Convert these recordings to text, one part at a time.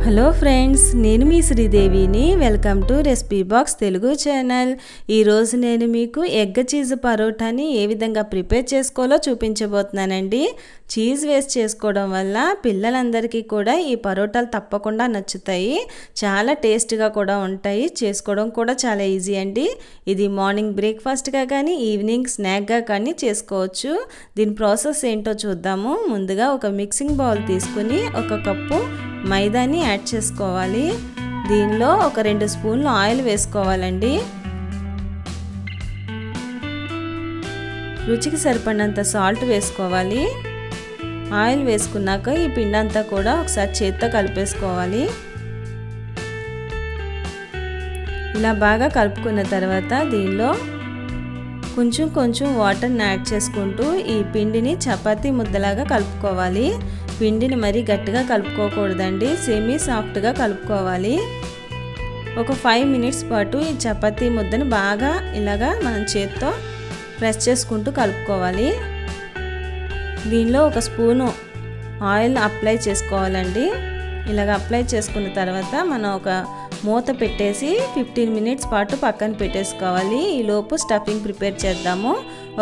Hello friends, నేను మీ శ్రీదేవిని. Welcome to recipe box Telugu channel. ఈరోజు నేను మీకు ఎగ్ చీజ్ పరోటాని ఏ విధంగా ప్రిపేర్ చేసుకోవాలో చూపించబోతున్నానండి. చీజ్ వేస్ట్ చేసుకోవడం వల్ల పిల్లలందరికీ కూడా ఈ పరోటాలు తప్పకుండా నచ్చుతాయి. చాలా టేస్ట్గా కూడా ఉంటాయి. చేసుకోవడం కూడా చాలా ఈజీ అండి. ఇది మార్నింగ్ బ్రేక్ఫాస్ట్గా కానీ ఈవినింగ్ స్నాక్గా కానీ చేసుకోవచ్చు. దీని ప్రాసెస్ ఏంటో చూద్దాము. ముందుగా ఒక మిక్సింగ్ బౌల్ తీసుకుని ఒక కప్పు మైదాని యాడ్ చేసుకోవాలి. దీనిలో ఒక 2 స్పూన్లు ఆయిల్ వేసుకోవాలండి. రుచికి సరిపడినంత సాల్ట్ వేసుకోవాలి. ఆయిల్ వేసుకున్నాక ఈ పిండి అంతా కూడా ఒకసారి చేత్తో కలిపేసుకోవాలి. ఇలా బాగా కలుపుకున్న తర్వాత దీనిలో కొంచెం వాటర్ని యాడ్ చేసుకుంటూ ఈ పిండిని చపాతీ ముద్దలాగా కలుపుకోవాలి. పిండిని మరీ గట్టిగా కలుపుకోకూడదండి, సెమీ సాఫ్ట్గా కలుపుకోవాలి. ఒక 5 మినిట్స్ పాటు ఈ చపాతీ ముద్దని బాగా ఇలాగా మనం చేత్తో ప్రెస్ చేసుకుంటూ కలుపుకోవాలి. దీనిలో ఒక స్పూను ఆయిల్ అప్లై చేసుకోవాలండి. ఇలాగ అప్లై చేసుకున్న తర్వాత మనం ఒక మూత పెట్టేసి 15 మినిట్స్ పాటు పక్కన పెట్టేసుకోవాలి. ఈలోపు స్టఫింగ్ ప్రిపేర్ చేద్దాము.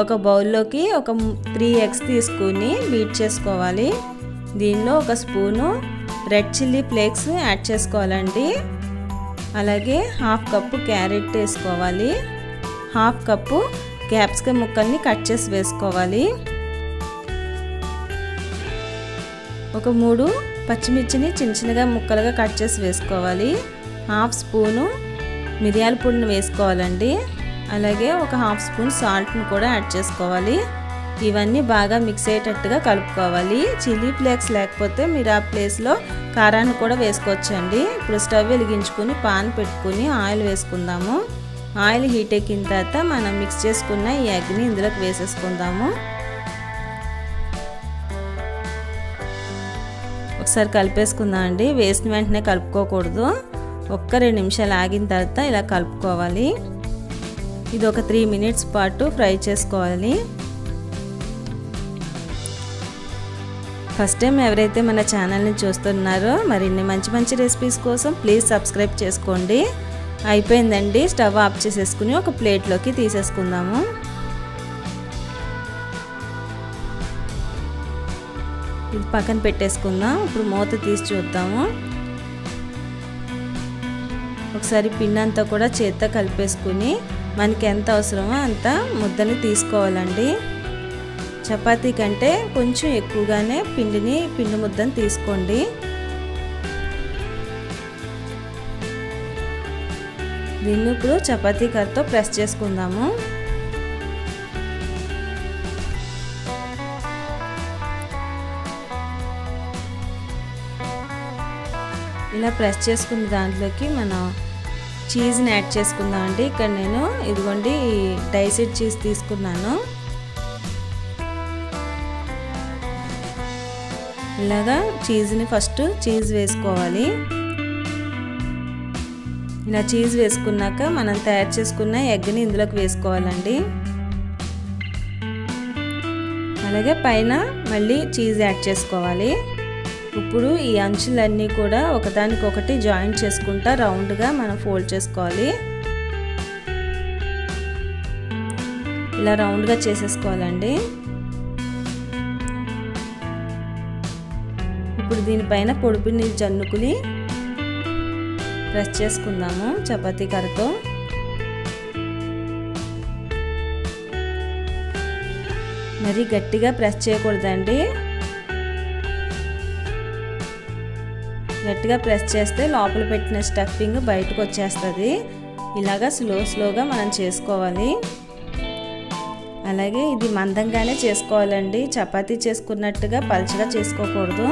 ఒక బౌల్లోకి ఒక 3 ఎగ్స్ తీసుకుని బీట్ చేసుకోవాలి. దీనిలో ఒక spoon red chilli flakes add చేసుకోవాలండి. అలాగే 1/2 కప్పు క్యారెట్ వేసుకోవాలి. 1/2 కప్పు క్యాప్సికమ్ ముక్కల్ని కట్ చేసి వేసుకోవాలి. ఒక 3 పచ్చిమిర్చిని చిన్నగా ముక్కలుగా కట్ చేసి వేసుకోవాలి. 1/2 స్పూను మిరియాల పొడిని వేసుకోవాలండి. అలాగే ఒక 1/2 స్పూన్ సాల్ట్ని కూడా యాడ్ చేసుకోవాలి. ఇవన్నీ బాగా మిక్స్ అయ్యేటట్టుగా కలుపుకోవాలి. చిల్లీ ఫ్లేక్స్ లేకపోతే మీరు ఆ ప్లేస్లో కారాన్ని కూడా వేసుకోవచ్చండి. ఇప్పుడు స్టవ్ వెలిగించుకుని పాన్ పెట్టుకుని ఆయిల్ వేసుకుందాము. ఆయిల్ హీట్ ఎక్కిన తర్వాత మనం మిక్స్ చేసుకున్న ఈ ఎగ్ని ఇందులోకి వేసేసుకుందాము. ఒకసారి కలిపేసుకుందాం అండి. వేసిన వెంటనే కలుపుకోకూడదు. ఒక్క 2 నిమిషాలు ఆగిన తర్వాత ఇలా కలుపుకోవాలి. ఇది ఒక 3 మినిట్స్ పాటు ఫ్రై చేసుకోవాలి. ఫస్ట్ టైం ఎవరైతే మన ఛానల్ని చూస్తున్నారో మరిన్ని మంచి రెసిపీస్ కోసం ప్లీజ్ సబ్స్క్రైబ్ చేసుకోండి. అయిపోయిందండి. స్టవ్ ఆఫ్ చేసేసుకుని ఒక ప్లేట్లోకి తీసేసుకుందాము. ఇది పక్కన పెట్టేసుకుందాం. ఇప్పుడు మూత తీసి చూద్దాము. ఒకసారి పిండి అంతా కూడా చేత్తో కలిపేసుకుని మనకి ఎంత అవసరమో అంత ముద్దని తీసుకోవాలండి. చపాతీ కంటే కొంచెం ఎక్కువగానే పిండి ముద్దను తీసుకోండి. దీన్ని ఇప్పుడు చపాతీ కర్రతో ప్రెస్ చేసుకుందాము. ఇలా ప్రెస్ చేసుకున్న దాంట్లోకి మనం చీజ్ని యాడ్ చేసుకుందాం అండి. ఇక్కడ నేను ఇదిగోండి డైసెడ్ చీజ్ తీసుకున్నాను. ఇలాగా చీజ్ని ఫస్ట్ చీజ్ వేసుకోవాలి. ఇలా చీజ్ వేసుకున్నాక మనం తయారు చేసుకున్న ఎగ్ని ఇందులోకి వేసుకోవాలండి. అలాగే పైన మళ్ళీ చీజ్ యాడ్ చేసుకోవాలి. ఇప్పుడు ఈ అంచులన్నీ కూడా ఒకదానికొకటి జాయింట్ చేసుకుంటా రౌండ్గా మనం ఫోల్డ్ చేసుకోవాలి. ఇలా రౌండ్గా చేసేసుకోవాలండి. ఇప్పుడు దీనిపైన పొడిపిండి జన్నుకుని ప్రెస్ చేసుకుందాము చపాతీ కర్రతో. మరి గట్టిగా ప్రెస్ చేయకూడదండి. గట్టిగా ప్రెస్ చేస్తే లోపల పెట్టిన స్టఫింగ్ బయటకు వచ్చేస్తుంది. ఇలాగా స్లోగా మనం చేసుకోవాలి. అలాగే ఇది మందంగానే చేసుకోవాలండి. చపాతీ చేసుకున్నట్టుగా పలుచగా చేసుకోకూడదు.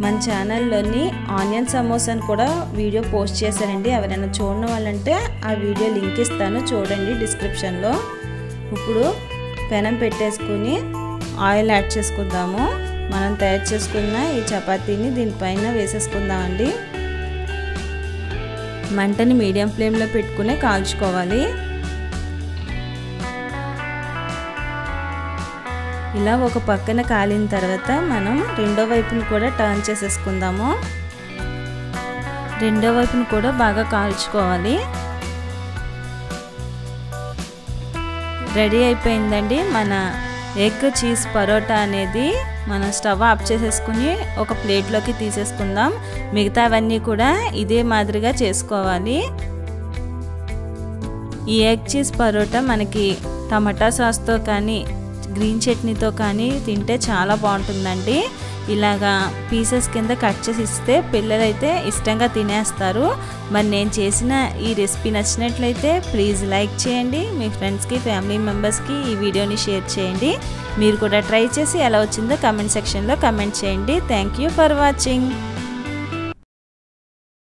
మన ఛానల్లోని ఆనియన్ సమోసాని కూడా వీడియో పోస్ట్ చేశానండి. ఎవరైనా చూడని వాళ్ళంటే ఆ వీడియో లింక్ ఇస్తాను, చూడండి డిస్క్రిప్షన్లో. ఇప్పుడు పెనం పెట్టేసుకుని ఆయిల్ యాడ్ చేసుకుందాము. మనం తయారు చేసుకున్న ఈ చపాతీని దీనిపైన వేసేసుకుందామండి. మంటని మీడియం ఫ్లేమ్లో పెట్టుకుని కాల్చుకోవాలి. ఇలా ఒక పక్కన కాలిన తర్వాత మనం రెండో వైపును కూడా టర్న్ చేసేసుకుందాము. రెండో వైపును కూడా బాగా కాల్చుకోవాలి. రెడీ అయిపోయిందండి మన ఎగ్ చీజ్ పరోటా అనేది. మనం స్టవ్ ఆఫ్ చేసేసుకుని ఒక ప్లేట్లోకి తీసేసుకుందాం. మిగతావన్నీ కూడా ఇదే మాదిరిగా చేసుకోవాలి. ఈ ఎగ్ చీజ్ పరోటా మనకి టమాటా సాస్తో కానీ గ్రీన్ చట్నీతో కానీ తింటే చాలా బాగుంటుందండి. ఇలాగా పీసెస్ కింద కట్ చేసి ఇస్తే పిల్లలైతే ఇష్టంగా తినేస్తారు. మరి నేను చేసిన ఈ రెసిపీ నచ్చినట్లయితే ప్లీజ్ లైక్ చేయండి. మీ ఫ్రెండ్స్కి ఫ్యామిలీ మెంబర్స్కి ఈ వీడియోని షేర్ చేయండి. మీరు కూడా ట్రై చేసి ఎలా వచ్చిందో కామెంట్ సెక్షన్లో కామెంట్ చేయండి. Thank you for watching.